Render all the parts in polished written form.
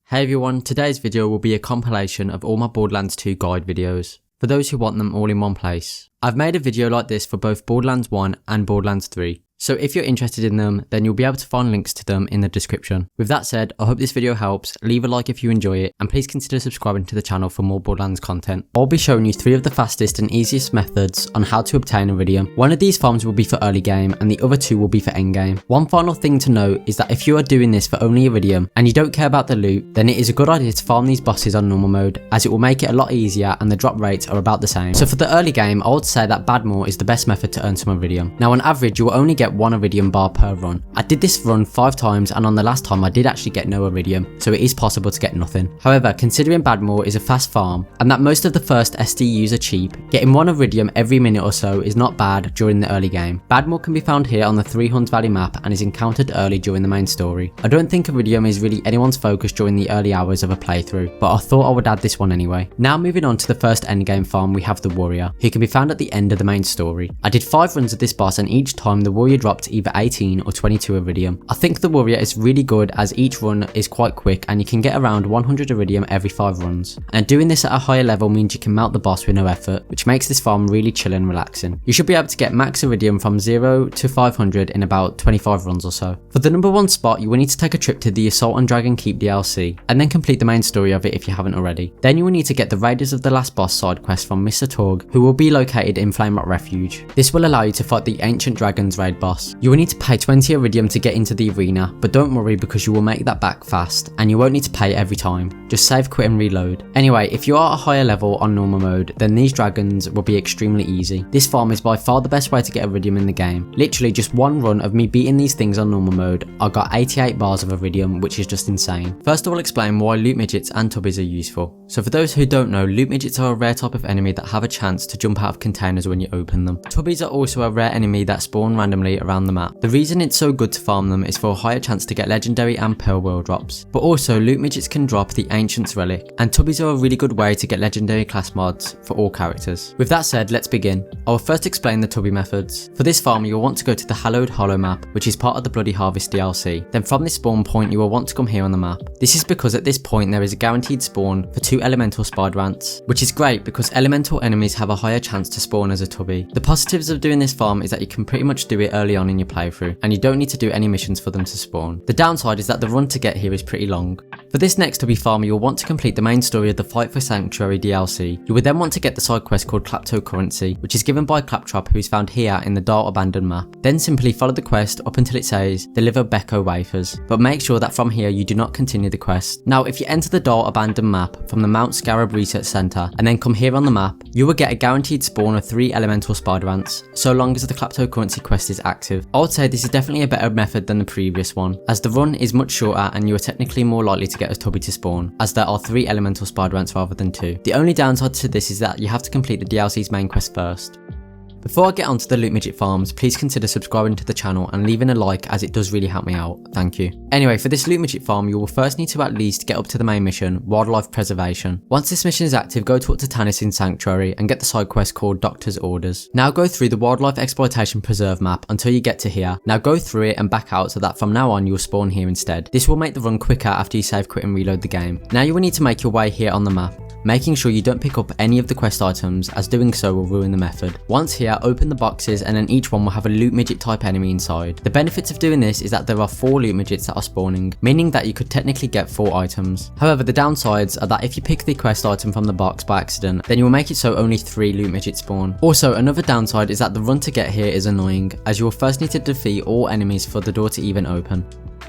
Hey everyone, today's video will be a compilation of all my Borderlands 2 guide videos, for those who want them all in one place. I've made a video like this for both Borderlands 1 and Borderlands 3, so if you're interested in them, then you'll be able to find links to them in the description. With that said, I hope this video helps, leave a like if you enjoy it, and please consider subscribing to the channel for more Borderlands content. I'll be showing you 3 of the fastest and easiest methods on how to obtain Eridium. One of these farms will be for early game, and the other 2 will be for endgame. One final thing to note is that if you are doing this for only Eridium, and you don't care about the loot, then it is a good idea to farm these bosses on normal mode, as it will make it a lot easier and the drop rates are about the same. So for the early game, I would say that Badmore is the best method to earn some Eridium. Now on average, you will only get 1 Eridium bar per run. I did this run 5 times, and on the last time I did actually get no Eridium, so it is possible to get nothing. However, considering Badmore is a fast farm, and that most of the first SDUs are cheap, getting 1 Eridium every minute or so is not bad during the early game. Badmore can be found here on the 3 Huns Valley map and is encountered early during the main story. I don't think Eridium is really anyone's focus during the early hours of a playthrough, but I thought I would add this one anyway. Now moving on to the first endgame farm, we have the Warrior, who can be found at the end of the main story. I did 5 runs of this boss, and each time the Warrior dropped either 18 or 22 Eridium. I think the Warrior is really good as each run is quite quick and you can get around 100 Eridium every 5 runs. And doing this at a higher level means you can melt the boss with no effort, which makes this farm really chill and relaxing. You should be able to get max Eridium from 0 to 500 in about 25 runs or so. For the number 1 spot, you will need to take a trip to the Assault on Dragon Keep DLC and then complete the main story of it if you haven't already. Then you will need to get the Raiders of the Last Boss side quest from Mr. Torgue, who will be located in Flame Rock Refuge. This will allow you to fight the Ancient Dragons raid boss. You will need to pay 20 Eridium to get into the arena, but don't worry because you will make that back fast and you won't need to pay every time. Just save, quit and reload. Anyway, if you are at a higher level on normal mode, then these dragons will be extremely easy. This farm is by far the best way to get Eridium in the game. Literally just 1 run of me beating these things on normal mode, I got 88 bars of Eridium, which is just insane. First I will explain why loot midgets and tubbies are useful. So for those who don't know, loot midgets are a rare type of enemy that have a chance to jump out of containers when you open them. Tubbies are also a rare enemy that spawn randomly around the map. The reason it's so good to farm them is for a higher chance to get legendary and pearl world drops. But also loot midgets can drop the Ancient's relic, and tubbies are a really good way to get legendary class mods for all characters. With that said, let's begin. I will first explain the tubby methods. For this farm you will want to go to the Hallowed Hollow map, which is part of the Bloody Harvest DLC. Then from this spawn point you will want to come here on the map. This is because at this point there is a guaranteed spawn for 2 elemental spider ants, which is great because elemental enemies have a higher chance to spawn as a tubby. The positives of doing this farm is that you can pretty much do it early on in your playthrough, and you don't need to do any missions for them to spawn. The downside is that the run to get here is pretty long. For this next tubby farm you will want to complete the main story of the Fight for Sanctuary DLC. You will then want to get the side quest called Claptocurrency, which is given by Claptrap, who is found here in the Dark Abandoned map. Then simply follow the quest up until it says deliver Becco wafers, but make sure that from here you do not continue the quest. Now if you enter the Dark Abandoned map from the Mount Scarab Research Center and then come here on the map, you will get a guaranteed spawn of 3 elemental spider ants, so long as the Claptocurrency quest is active. I would say this is definitely a better method than the previous one, as the run is much shorter and you are technically more likely to get a tubby to spawn, as there are 3 elemental spider ants rather than 2. The only downside to this is that you have to complete the DLC's main quest first. Before I get onto the loot midget farms, please consider subscribing to the channel and leaving a like, as it does really help me out, thank you. Anyway, for this loot midget farm you will first need to at least get up to the main mission, Wildlife Preservation. Once this mission is active, go to Tannisin Sanctuary and get the side quest called Doctor's Orders. Now go through the Wildlife Exploitation Preserve map until you get to here. Now go through it and back out so that from now on you will spawn here instead. This will make the run quicker after you save, quit and reload the game. Now you will need to make your way here on the map, making sure you don't pick up any of the quest items, as doing so will ruin the method. Once here, open the boxes and then each one will have a loot midget type enemy inside. The benefits of doing this is that there are 4 loot midgets that are spawning, meaning that you could technically get 4 items. However, the downsides are that if you pick the quest item from the box by accident, then you will make it so only 3 loot midgets spawn. Also, another downside is that the run to get here is annoying, as you will first need to defeat all enemies for the door to even open.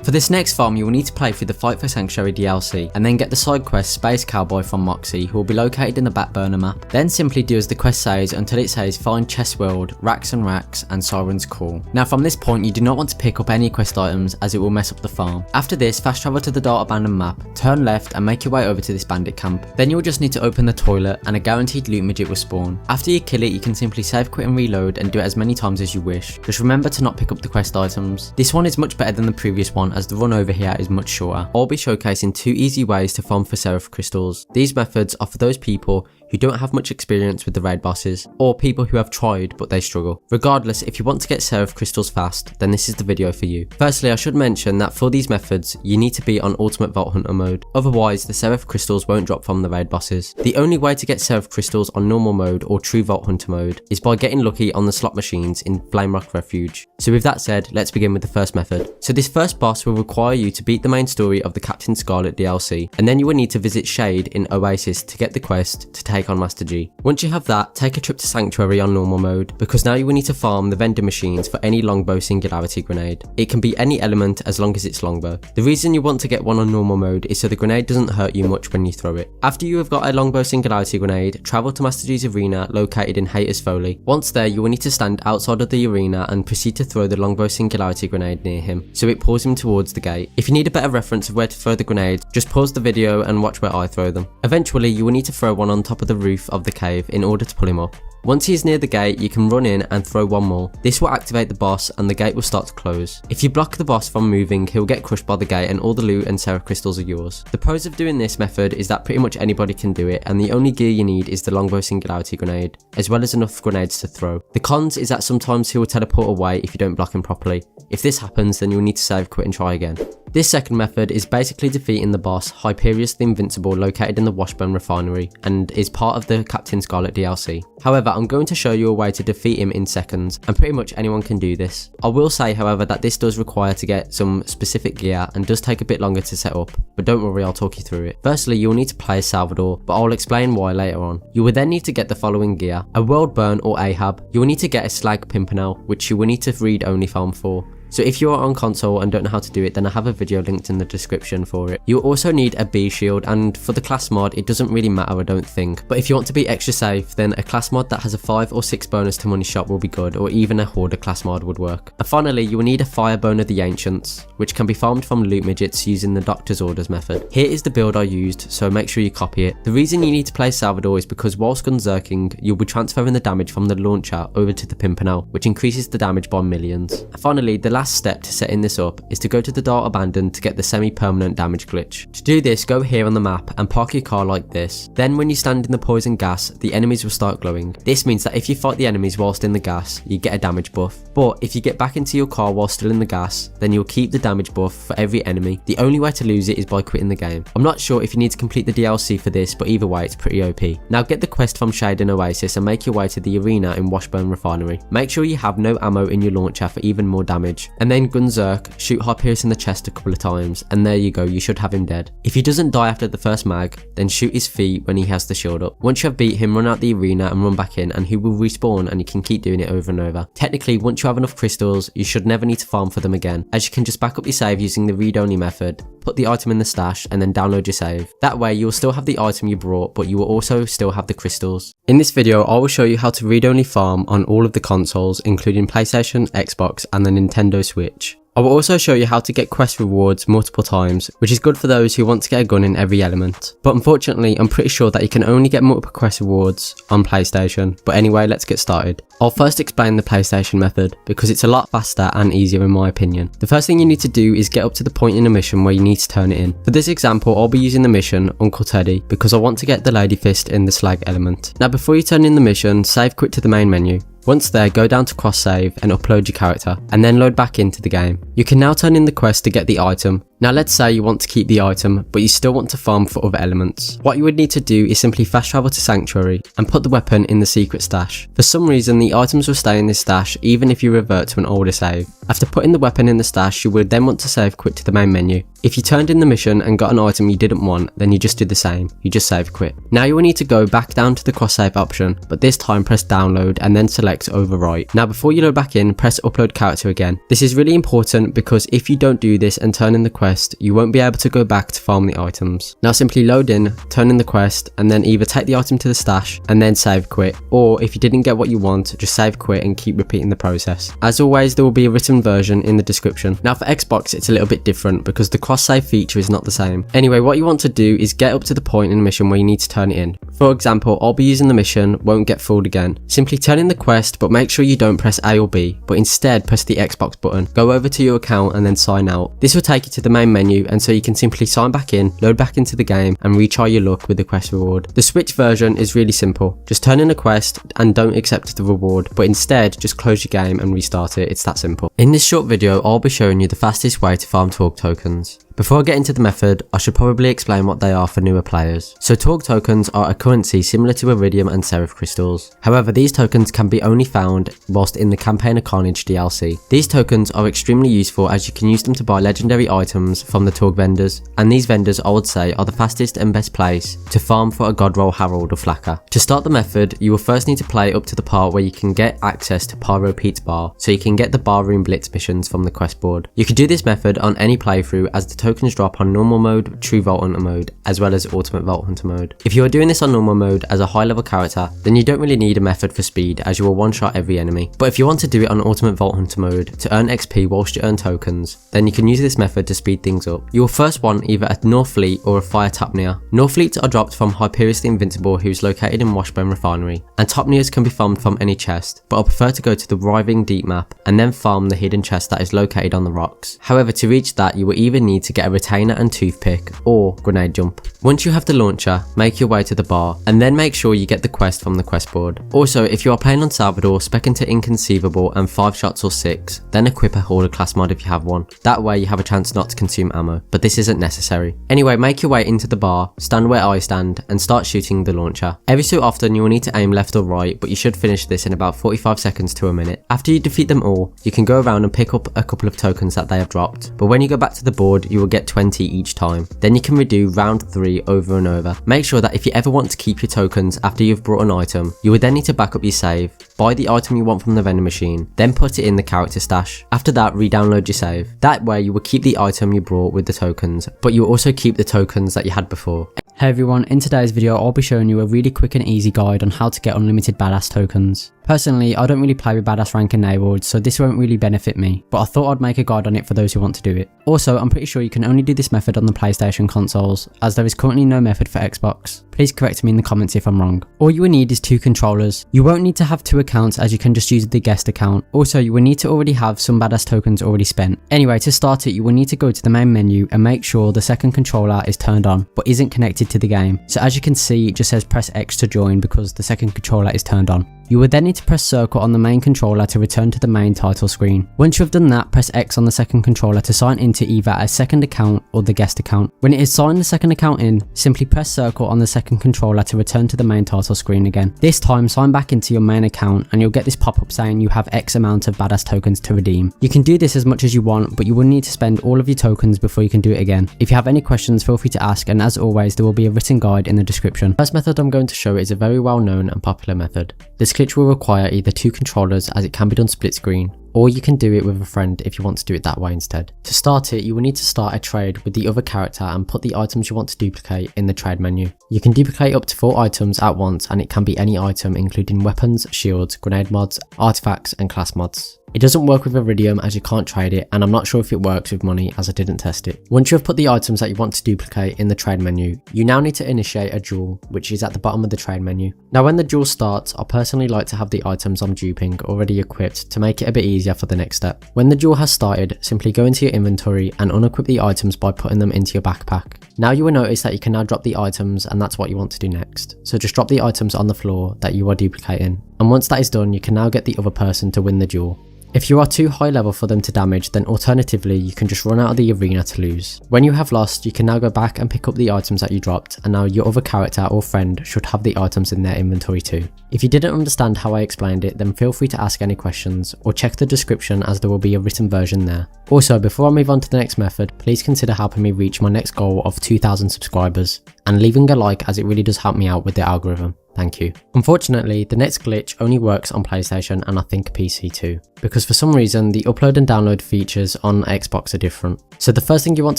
For this next farm you will need to play through the Fight for Sanctuary DLC and then get the side quest Space Cowboy from Moxie, who will be located in the Backburner map. Then simply do as the quest says until it says find Chest World, Racks and Racks and Siren's Call. Now from this point you do not want to pick up any quest items, as it will mess up the farm. After this, fast travel to the Dark Abandoned map, turn left and make your way over to this bandit camp. Then you will just need to open the toilet and a guaranteed loot midget will spawn. After you kill it you can simply save, quit and reload and do it as many times as you wish. Just remember to not pick up the quest items. This one is much better than the previous one, as the run over here is much shorter. I'll be showcasing 2 easy ways to farm for Seraph crystals. These methods are for those people who don't have much experience with the raid bosses, or people who have tried but they struggle. Regardless, if you want to get Seraph crystals fast, then this is the video for you. Firstly, I should mention that for these methods, you need to be on Ultimate Vault Hunter mode, otherwise the Seraph crystals won't drop from the raid bosses. The only way to get Seraph crystals on normal mode or true Vault Hunter mode is by getting lucky on the slot machines in Flamerock Refuge. So with that said, let's begin with the first method. So this first boss will require you to beat the main story of the Captain Scarlet DLC, and then you will need to visit Shade in Oasis to get the quest to take on Master G. Once you have that, take a trip to Sanctuary on normal mode, because now you will need to farm the vending machines for any longbow singularity grenade. It can be any element as long as it's longbow. The reason you want to get one on normal mode is so the grenade doesn't hurt you much when you throw it. After you have got a longbow singularity grenade, travel to Master G's arena located in Haters Folly. Once there, you will need to stand outside of the arena and proceed to throw the longbow singularity grenade near him, so it pulls him towards the gate. If you need a better reference of where to throw the grenades, just pause the video and watch where I throw them. Eventually, you will need to throw one on top of the roof of the cave in order to pull him up. Once he is near the gate, you can run in and throw one more. This will activate the boss and the gate will start to close. If you block the boss from moving, he'll get crushed by the gate and all the loot and Seraph crystals are yours. The pros of doing this method is that pretty much anybody can do it, and the only gear you need is the longbow singularity grenade, as well as enough grenades to throw. The cons is that sometimes he will teleport away if you don't block him properly. If this happens, then you'll need to save, quit and try again. This second method is basically defeating the boss Hyperius the Invincible located in the Washburn refinery and is part of the Captain Scarlet DLC. However, I'm going to show you a way to defeat him in seconds, and pretty much anyone can do this. I will say however that this does require to get some specific gear and does take a bit longer to set up, but don't worry, I'll talk you through it. Firstly, you'll need to play as Salvador, but I'll explain why later on. You will then need to get the following gear: a World Burn or Ahab. You will need to get a Slag Pimpernel, which you will need to read only farm for. So if you are on console and don't know how to do it, then I have a video linked in the description for it. You'll also need a B shield, and for the class mod it doesn't really matter, I don't think. But if you want to be extra safe, then a class mod that has a 5 or 6 bonus to money shot will be good, or even a hoarder class mod would work. And finally, you will need a Firebone of the Ancients, which can be farmed from loot midgets using the Doctor's Orders method. Here is the build I used, so make sure you copy it. The reason you need to play Salvador is because whilst gunzerking, you'll be transferring the damage from the launcher over to the Pimpernel, which increases the damage by millions. And finally, the last step to setting this up is to go to the Dart Abandoned to get the semi-permanent damage glitch. To do this, go here on the map and park your car like this. Then when you stand in the poison gas, the enemies will start glowing. This means that if you fight the enemies whilst in the gas, you get a damage buff. But if you get back into your car while still in the gas, then you'll keep the damage buff for every enemy. The only way to lose it is by quitting the game. I'm not sure if you need to complete the DLC for this, but either way it's pretty OP. Now get the quest from Shade and Oasis and make your way to the arena in Washburn Refinery. Make sure you have no ammo in your launcher for even more damage, and then gunzerk, shoot Hyperius in the chest a couple of times, and there you go, you should have him dead. If he doesn't die after the first mag, then shoot his feet when he has the shield up. Once you have beat him, run out the arena and run back in, and he will respawn and you can keep doing it over and over. Technically, once you have enough crystals, you should never need to farm for them again, as you can just back up your save using the read-only method, put the item in the stash, and then download your save. That way, you'll still have the item you brought, but you will also still have the crystals. In this video, I will show you how to read-only farm on all of the consoles, including PlayStation, Xbox, and the Nintendo Switch. I will also show you how to get quest rewards multiple times, which is good for those who want to get a gun in every element. But unfortunately, I'm pretty sure that you can only get multiple quest rewards on PlayStation. But anyway, let's get started. I'll first explain the PlayStation method, because it's a lot faster and easier in my opinion. The first thing you need to do is get up to the point in a mission where you need to turn it in. For this example, I'll be using the mission Uncle Teddy, because I want to get the Lady Fist in the Slag element. Now before you turn in the mission, save quit to the main menu. Once there, go down to cross save and upload your character, and then load back into the game. You can now turn in the quest to get the item. Now let's say you want to keep the item, but you still want to farm for other elements. What you would need to do is simply fast travel to Sanctuary and put the weapon in the secret stash. For some reason, the items will stay in this stash even if you revert to an older save. After putting the weapon in the stash, you would then want to save quit to the main menu. If you turned in the mission and got an item you didn't want, then you just do the same. You just save quit. Now you will need to go back down to the cross save option, but this time press download and then select overwrite. Now before you load back in, press upload character again. This is really important because if you don't do this and turn in the quest, you won't be able to go back to farm the items. Now simply load in, turn in the quest, and then either take the item to the stash and then save quit, or if you didn't get what you want, just save quit and keep repeating the process. As always, there will be a written version in the description. Now for Xbox, it's a little bit different because the cross save feature is not the same. Anyway, what you want to do is get up to the point in the mission where you need to turn it in. For example, I'll be using the mission, won't get fooled again. Simply turn in the quest, but make sure you don't press A or B, but instead press the Xbox button. Go over to your account and then sign out. This will take you to the main menu, and so you can simply sign back in, load back into the game, and retry your luck with the quest reward. The Switch version is really simple. Just turn in a quest and don't accept the reward, but instead just close your game and restart it. It's that simple. In this short video, I'll be showing you the fastest way to farm Torgue tokens. Before I get into the method, I should probably explain what they are for newer players. So Torgue tokens are a currency similar to Eridium and Seraph crystals. However, these tokens can be only found whilst in the Campaign of Carnage DLC. These tokens are extremely useful as you can use them to buy legendary items from the Torgue vendors, and these vendors I would say are the fastest and best place to farm for a Godroll, Herald or Flacker. To start the method, you will first need to play up to the part where you can get access to Pyro Pete's bar, so you can get the Barroom Blitz missions from the quest board. You can do this method on any playthrough as the tokens drop on normal mode, true Vault Hunter mode, as well as ultimate Vault Hunter mode. If you are doing this on normal mode as a high level character, then you don't really need a method for speed as you will one shot every enemy. But if you want to do it on ultimate Vault Hunter mode to earn XP whilst you earn tokens, then you can use this method to speed things up. You will first want either a North Fleet or a Fire Tapnir. North Fleets are dropped from Hyperius the Invincible, who is located in Washburn Refinery, and Tapnirs can be farmed from any chest, but I prefer to go to the Riving Deep map and then farm the hidden chest that is located on the rocks. However, to reach that you will either need to get a retainer and toothpick or grenade jump. Once you have the launcher, make your way to the bar and then make sure you get the quest from the quest board. Also, if you are playing on Salvador, spec into Inconceivable and 5 shots or 6, then equip a Horde class mod if you have one. That way you have a chance not to consume ammo, but this isn't necessary. Anyway, make your way into the bar, stand where I stand and start shooting the launcher. Every so often you will need to aim left or right, but you should finish this in about 45 seconds to a minute. After you defeat them all, you can go around and pick up a couple of tokens that they have dropped, but when you go back to the board you will get 20 each time. Then you can redo round 3 over and over. Make sure that if you ever want to keep your tokens after you've brought an item, you would then need to back up your save, buy the item you want from the vending machine, then put it in the character stash. After that, re-download your save. That way you will keep the item you brought with the tokens, but you will also keep the tokens that you had before. Hey everyone, in today's video I'll be showing you a really quick and easy guide on how to get unlimited badass tokens. Personally, I don't really play with badass rank enabled, so this won't really benefit me, but I thought I'd make a guide on it for those who want to do it. Also, I'm pretty sure you can only do this method on the PlayStation consoles, as there is currently no method for Xbox. Please correct me in the comments if I'm wrong. All you will need is 2 controllers. You won't need to have 2 accounts as you can just use the guest account. Also, you will need to already have some badass tokens already spent. Anyway, to start it, you will need to go to the main menu and make sure the second controller is turned on, but isn't connected to the game. So as you can see, it just says press X to join because the second controller is turned on. You will then need to press circle on the main controller to return to the main title screen. Once you have done that, press X on the second controller to sign into either a second account or the guest account. When it is signed the second account in, simply press circle on the second controller to return to the main title screen again. This time, sign back into your main account and you'll get this pop-up saying you have X amount of badass tokens to redeem. You can do this as much as you want, but you will need to spend all of your tokens before you can do it again. If you have any questions, feel free to ask, and as always, there will be a written guide in the description. The first method I'm going to show is a very well known and popular method. This glitch will require either 2 controllers as it can be done split screen, or you can do it with a friend if you want to do it that way instead. To start it, you will need to start a trade with the other character and put the items you want to duplicate in the trade menu. You can duplicate up to 4 items at once, and it can be any item including weapons, shields, grenade mods, artifacts and class mods. It doesn't work with Eridium as you can't trade it, and I'm not sure if it works with money as I didn't test it. Once you have put the items that you want to duplicate in the trade menu, you now need to initiate a duel, which is at the bottom of the trade menu. Now when the duel starts, I personally like to have the items I'm duping already equipped to make it a bit easier for the next step. When the duel has started, simply go into your inventory and unequip the items by putting them into your backpack. Now you will notice that you can now drop the items, and that's what you want to do next. So just drop the items on the floor that you are duplicating, and once that is done, you can now get the other person to win the duel. If you are too high level for them to damage, then alternatively you can just run out of the arena to lose. When you have lost, you can now go back and pick up the items that you dropped, and now your other character or friend should have the items in their inventory too. If you didn't understand how I explained it, then feel free to ask any questions or check the description as there will be a written version there. Also, before I move on to the next method, please consider helping me reach my next goal of 2,000 subscribers and leaving a like, as it really does help me out with the algorithm. Thank you. Unfortunately, the next glitch only works on PlayStation and I think PC too, because for some reason the upload and download features on Xbox are different. So the first thing you want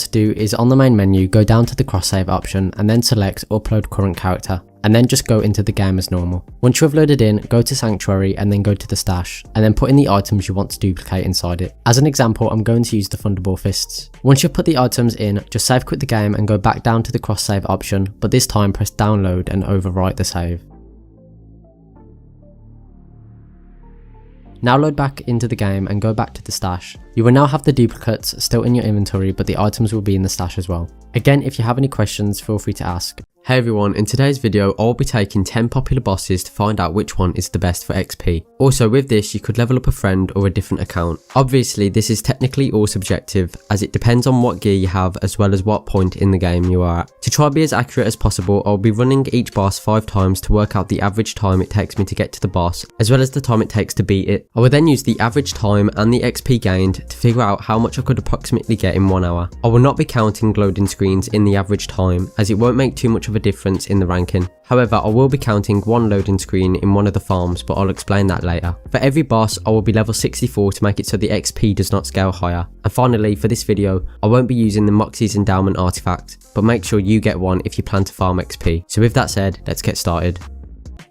to do is on the main menu, go down to the cross save option and then select upload current character, and then just go into the game as normal. Once you have loaded in, go to Sanctuary and then go to the stash, and then put in the items you want to duplicate inside it. As an example, I'm going to use the Thunderball Fists. Once you've put the items in, just save quit the game and go back down to the cross save option, but this time press download and overwrite the save. Now load back into the game and go back to the stash. You will now have the duplicates still in your inventory, but the items will be in the stash as well. Again, if you have any questions, feel free to ask. Hey everyone, in today's video I'll be taking 10 popular bosses to find out which one is the best for XP. Also with this you could level up a friend or a different account. Obviously this is technically all subjective as it depends on what gear you have as well as what point in the game you are at. To try to be as accurate as possible I'll be running each boss 5 times to work out the average time it takes me to get to the boss as well as the time it takes to beat it. I will then use the average time and the XP gained to figure out how much I could approximately get in 1 hour. I will not be counting loading screens in the average time as it won't make too much of a difference in the ranking. However, I will be counting one loading screen in one of the farms, but I'll explain that later. For every boss, I will be level 64 to make it so the XP does not scale higher. And finally, for this video, I won't be using the Moxie's endowment artifact, but make sure you get one if you plan to farm XP. So with that said, let's get started.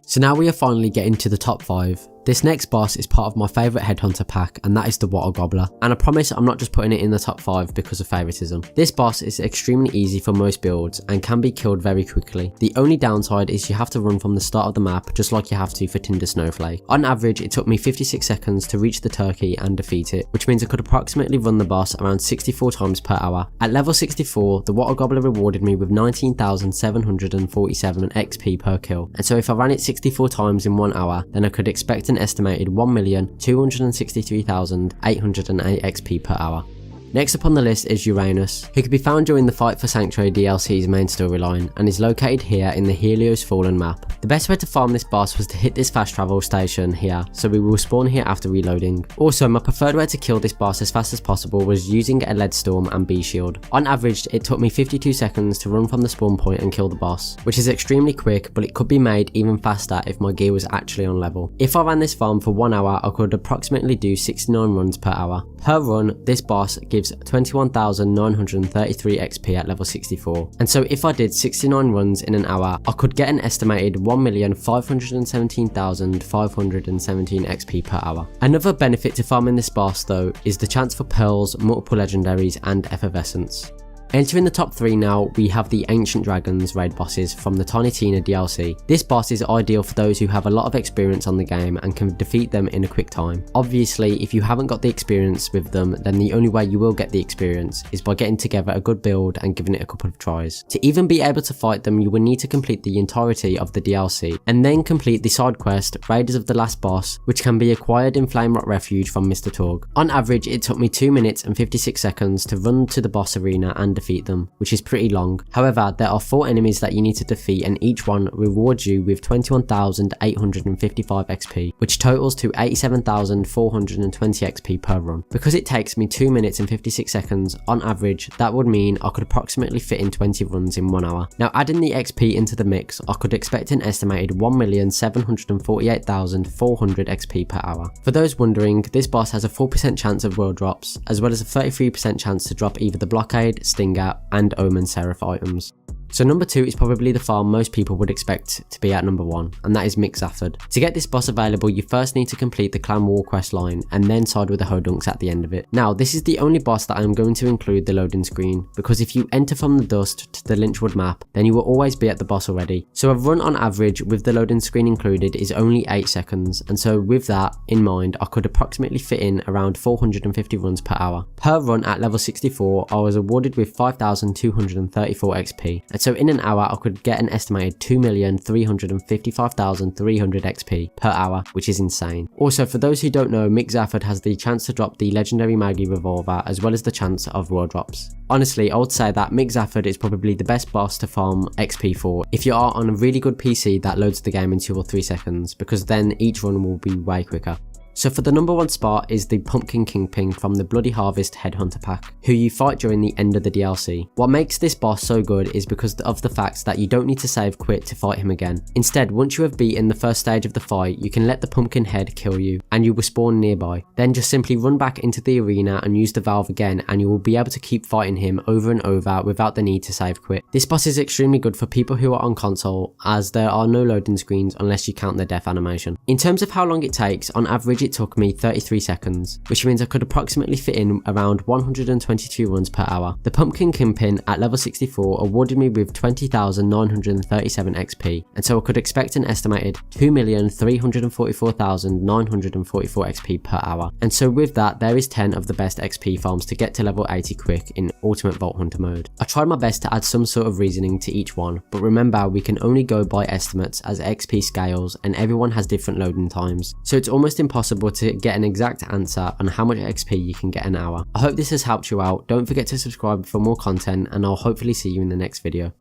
So now we are finally getting to the top 5. This next boss is part of my favourite headhunter pack, and that is the Water Gobbler. And I promise I'm not just putting it in the top 5 because of favouritism. This boss is extremely easy for most builds and can be killed very quickly. The only downside is you have to run from the start of the map just like you have to for Tinder Snowflake. On average it took me 56 seconds to reach the turkey and defeat it, which means I could approximately run the boss around 64 times per hour. At level 64 the Water Gobbler rewarded me with 19,747 XP per kill, and so if I ran it 64 times in 1 hour then I could expect an estimated 1,263,808 XP per hour. Next up on the list is Uranus, who can be found during the Fight for Sanctuary DLC's main storyline and is located here in the Helios Fallen map. The best way to farm this boss was to hit this fast travel station here, so we will spawn here after reloading. Also, my preferred way to kill this boss as fast as possible was using a lead storm and bee shield. On average, it took me 52 seconds to run from the spawn point and kill the boss, which is extremely quick, but it could be made even faster if my gear was actually on level. If I ran this farm for 1 hour, I could approximately do 69 runs per hour. Per run, this boss gives 21,933 XP at level 64, and so if I did 69 runs in an hour, I could get an estimated 1,517,517 XP per hour. Another benefit to farming this boss though is the chance for pearls, multiple legendaries and effervescence. Entering the top 3 now, we have the Ancient Dragons raid bosses from the Tiny Tina DLC. This boss is ideal for those who have a lot of experience on the game and can defeat them in a quick time. Obviously, if you haven't got the experience with them, then the only way you will get the experience is by getting together a good build and giving it a couple of tries. To even be able to fight them, you will need to complete the entirety of the DLC, and then complete the side quest, Raiders of the Last Boss, which can be acquired in Flame Rock Refuge from Mr. Torgue. On average, it took me 2 minutes and 56 seconds to run to the boss arena and defeat them, which is pretty long. However, there are 4 enemies that you need to defeat and each one rewards you with 21,855 XP, which totals to 87,420 XP per run. Because it takes me 2 minutes and 56 seconds, on average, that would mean I could approximately fit in 20 runs in 1 hour. Now adding the XP into the mix, I could expect an estimated 1,748,400 XP per hour. For those wondering, this boss has a 4% chance of world drops, as well as a 33% chance to drop either the Blockade, Stinger, and Omen Seraph items. So number 2 is probably the farm most people would expect to be at number 1, and that is Mixafford. To get this boss available, you first need to complete the Clan War quest line and then side with the Hodunks at the end of it. Now this is the only boss that I am going to include the loading screen, because if you enter from the dust to the Lynchwood map, then you will always be at the boss already. So a run on average with the loading screen included is only 8 seconds, and so with that in mind, I could approximately fit in around 450 runs per hour. Per run at level 64, I was awarded with 5,234 XP. And so in an hour I could get an estimated 2,355,300 XP per hour, which is insane. Also, for those who don't know, Mixafford has the chance to drop the legendary Maggie revolver as well as the chance of world drops. Honestly, I would say that Mixafford is probably the best boss to farm XP for if you are on a really good PC that loads the game in 2 or 3 seconds, because then each run will be way quicker. So for the number 1 spot is the Pumpkin Kingpin from the Bloody Harvest Headhunter pack, who you fight during the end of the DLC. What makes this boss so good is because of the fact that you don't need to save quit to fight him again. Instead, once you have beaten the first stage of the fight, you can let the pumpkin head kill you and you will spawn nearby. Then just simply run back into the arena and use the valve again, and you will be able to keep fighting him over and over without the need to save quit. This boss is extremely good for people who are on console, as there are no loading screens unless you count the death animation. In terms of how long it takes, on average Midget took me 33 seconds, which means I could approximately fit in around 122 runs per hour. The Pumpkin Kingpin at level 64 awarded me with 20,937 XP, and so I could expect an estimated 2,344,944 XP per hour. And so with that, there is 10 of the best XP farms to get to level 80 quick in Ultimate Vault Hunter mode. I tried my best to add some sort of reasoning to each one, but remember we can only go by estimates as XP scales and everyone has different loading times, so it's almost impossible to get an exact answer on how much XP you can get an hour. I hope this has helped you out. Don't forget to subscribe for more content and I'll hopefully see you in the next video.